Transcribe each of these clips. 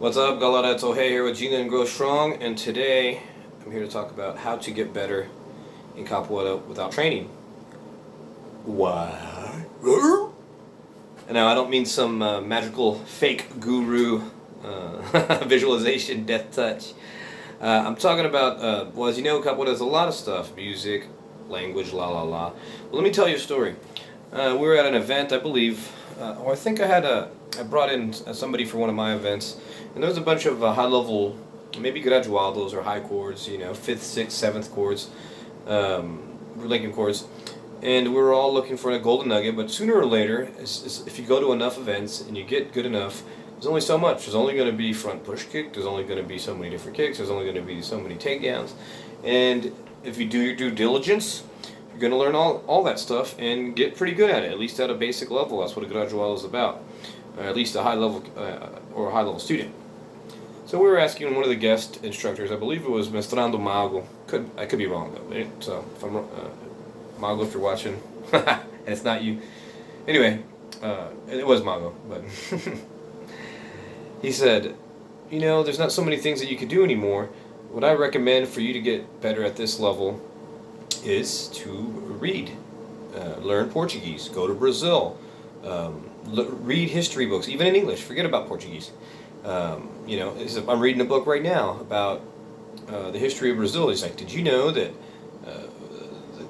What's up, galera? It's Ohei here with Gina and Grow Strong, and today I'm here to talk about how to get better in Capoeira without training. What? And now, I don't mean some magical fake guru visualization death touch. I'm talking about, well, as you know, Capoeira does a lot of stuff music, language, la la la. Well, let me tell you a story. We were at an event, I believe, or I think I brought in somebody for one of my events, and there was a bunch of high-level, maybe graduados or high chords, 5th, 6th, 7th chords, Lincoln chords, and we were all looking for a golden nugget. But sooner or later, if you go to enough events and you get good enough, there's only so much. There's only going to be front push kick. There's only going to be so many different kicks. There's only going to be so many takedowns, and if you do your due diligence, you're going to learn all that stuff and get pretty good at it, at least at a basic level. That's what a graduado is about, at least a high level or a high level student. So we were asking one of the guest instructors, I believe it was Mestrando Mago. I could be wrong though. So if I'm Mago, if you're watching, and it's not you. Anyway, it was Mago, but he said, there's not so many things that you can do anymore. What I recommend for you to get better at this level is to read, learn Portuguese, go to Brazil, read history books, even in English. Forget about Portuguese. I'm reading a book right now about the history of Brazil. He's like, did you know that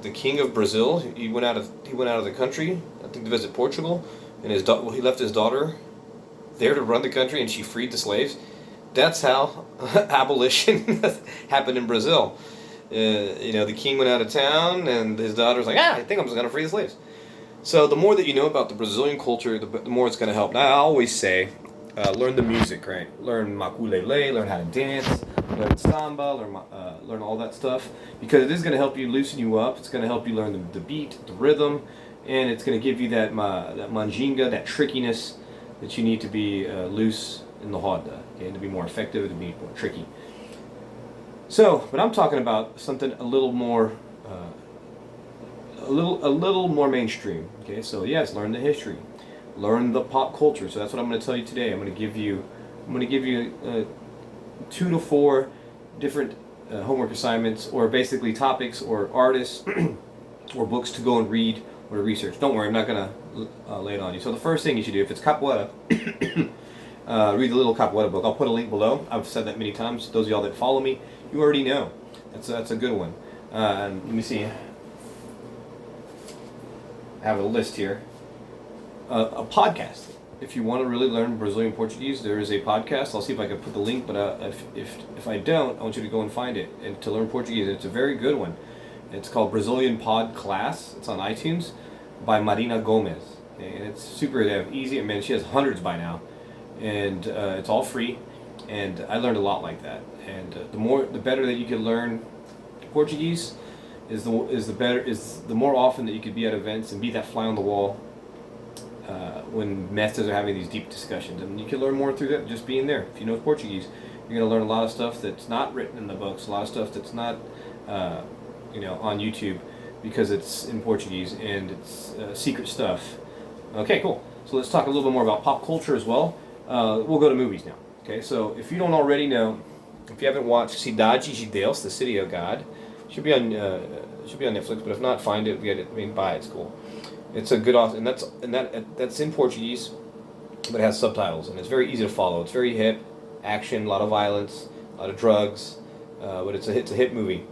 the king of Brazil, he went out of the country, I think, to visit Portugal, and he left his daughter there to run the country, and she freed the slaves. That's how abolition happened in Brazil. The king went out of town, and his daughter's like, I think I'm just going to free the slaves. So the more that you know about the Brazilian culture, the more it's going to help. Now, I always say, learn the music, right? Learn makulele, learn how to dance, learn samba, learn all that stuff, because it is going to help you loosen you up. It's going to help you learn the beat, the rhythm, and it's going to give you that manjinga, that trickiness that you need to be loose in the roda, okay, to be more effective, to be more tricky. So, but I'm talking about something a little more mainstream. Okay, so yes, learn the history, learn the pop culture. So that's what I'm going to tell you today. I'm going to give you 2 to 4 different homework assignments, or basically topics or artists or books to go and read or research. Don't worry, I'm not going to lay it on you. So the first thing you should do, if it's capoeira, read the little capoeira book. I'll put a link below. I've said that many times. Those of y'all that follow me, you already know. That's a good one. Let me see. I have a list here. A podcast. If you want to really learn Brazilian Portuguese, there is a podcast. I'll see if I can put the link, but if I don't, I want you to go and find it and to learn Portuguese. It's a very good one. It's called Brazilian Pod Class. It's on iTunes by Marina Gomez. And it's super easy. Man, she has hundreds by now. And it's all free. And I learned a lot like that. And the better that you can learn Portuguese is the more often that you could be at events and be that fly on the wall when masters are having these deep discussions. And you can learn more through that just being there. If you know Portuguese, you're going to learn a lot of stuff that's not written in the books, a lot of stuff that's not on YouTube, because it's in Portuguese and it's secret stuff. Okay, cool. So let's talk a little bit more about pop culture as well. We'll go to movies now. Okay, so if you don't already know, if you haven't watched Cidade, Deus, the City of God, should be on Netflix. But if not, find it, get it. I mean, buy it. It's cool. It's a good, and that's in Portuguese, but it has subtitles, and it's very easy to follow. It's very hip, action, a lot of violence, a lot of drugs, but it's a hit movie.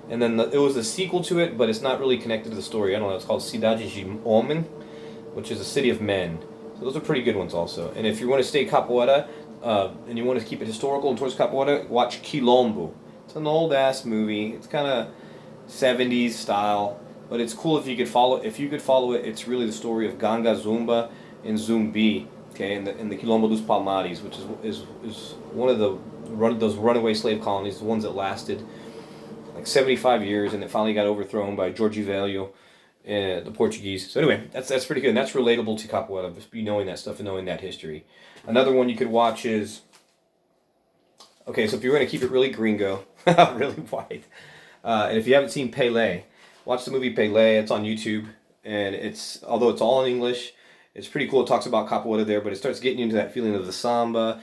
And then it was a sequel to it, but it's not really connected to the story. I don't know. It's called Cidade, Homens, which is a city of men. So those are pretty good ones also. And if you want to stay capoeira, and you want to keep it historical and towards capoeira, watch Quilombo. It's an old ass movie. It's kind of 70s style, but it's cool if you could follow. If you could follow it, it's really the story of Ganga Zumba and Zumbi, okay, in the Quilombo dos Palmares, which is one of those runaway slave colonies, the ones that lasted like 75 years, and it finally got overthrown by Jorge Velho, the Portuguese. So anyway, that's pretty good, and that's relatable to capoeira, just be knowing that stuff and knowing that history. Another one you could watch is, okay, so if you're going to keep it really gringo, really white, and if you haven't seen Pele, watch the movie Pele. It's on YouTube, and although it's all in English, It's pretty cool. It talks about capoeira there, but it starts getting you into that feeling of the samba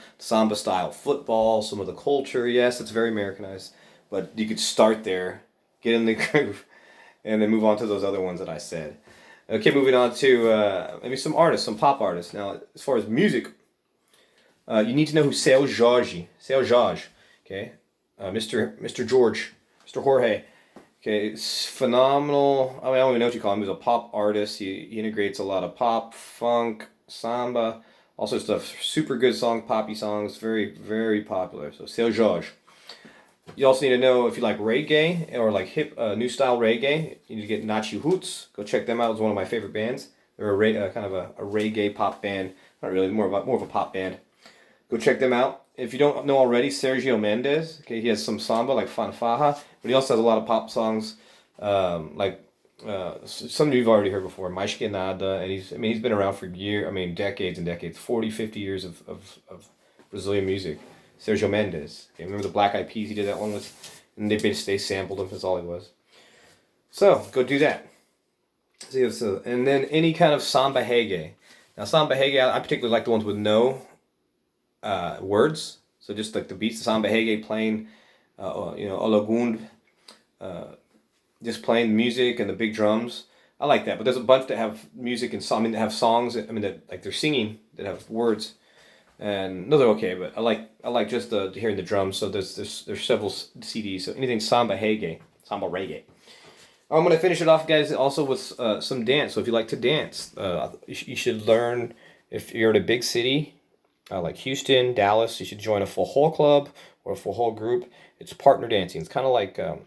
style football, some of the culture. Yes, it's very Americanized, but you could start there, get in the groove, and then move on to those other ones that I said. Okay, moving on to maybe some artists, some pop artists. Now, as far as music, you need to know who Seu Jorge. Okay, Mr. George, Mr. Jorge. Okay, it's phenomenal. I mean, I don't even know what you call him. He's a pop artist. He integrates a lot of pop, funk, samba, all sorts of stuff. Super good song, poppy songs. Very, very popular. So, Seu Jorge. You also need to know if you like reggae or like hip, new style reggae. You need to get Nachi Hoots. Go check them out. It's one of my favorite bands. They're kind of a reggae pop band. Not really, more of a pop band. Go check them out. If you don't know already, Sergio Mendes. Okay, he has some samba like Fanfaja, but he also has a lot of pop songs, some you've already heard before, Mais Que Nada, and he's been around for decades and decades, 40, 50 years of Brazilian music. Sergio Mendes. Okay, remember the Black Eyed Peas? He did that one with, and they sampled him. That's all he was. So go do that. So and then any kind of samba reggae. Now samba reggae, I particularly like the ones with no words. So just like the beats, the samba reggae playing, Olagund, just playing the music and the big drums. I like that. But there's a bunch that have music and that have songs. That like they're singing that have words. And no, they're okay, but I like just hearing the drums. So there's several CDs. So anything samba reggae. I'm gonna finish it off, guys. Also with some dance. So if you like to dance, you should learn. If you're in a big city like Houston, Dallas, you should join a full hall club or a full hall group. It's partner dancing. It's kind of like I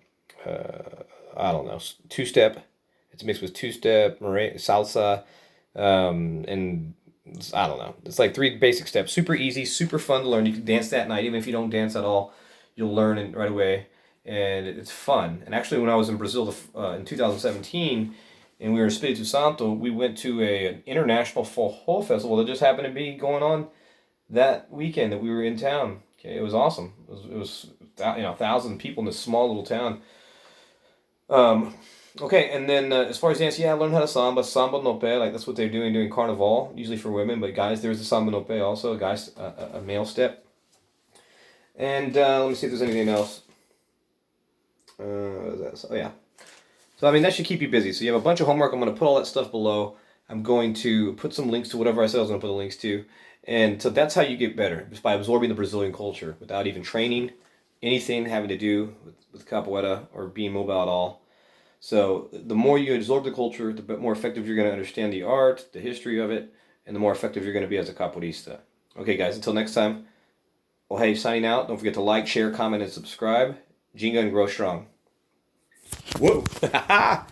don't know, two-step. It's mixed with two-step, salsa, and I don't know. It's like 3 basic steps. Super easy, super fun to learn. You can dance that night. Even if you don't dance at all, you'll learn it right away. And it's fun. And actually, when I was in Brazil in 2017, and we were in Espírito Santo, we went to an international forró festival that just happened to be going on that weekend that we were in town. Okay, it was awesome. It was 1,000 people in this small little town. Okay, and then as far as dance, I learned how to samba no pé, like that's what they're doing during Carnival, usually for women, but guys, there's a samba no pé also, guys, a male step. And let me see if there's anything else. So that should keep you busy. So you have a bunch of homework. I'm going to put all that stuff below. I'm going to put some links to whatever I said I was going to put the links to. And so that's how you get better, just by absorbing the Brazilian culture without even training anything having to do with capoeira or being mobile at all. So the more you absorb the culture, the more effective you're going to understand the art, the history of it, and the more effective you're going to be as a capoeirista. Okay, guys, until next time, well, hey, signing out. Don't forget to like, share, comment, and subscribe. Jinga and grow strong. Whoa!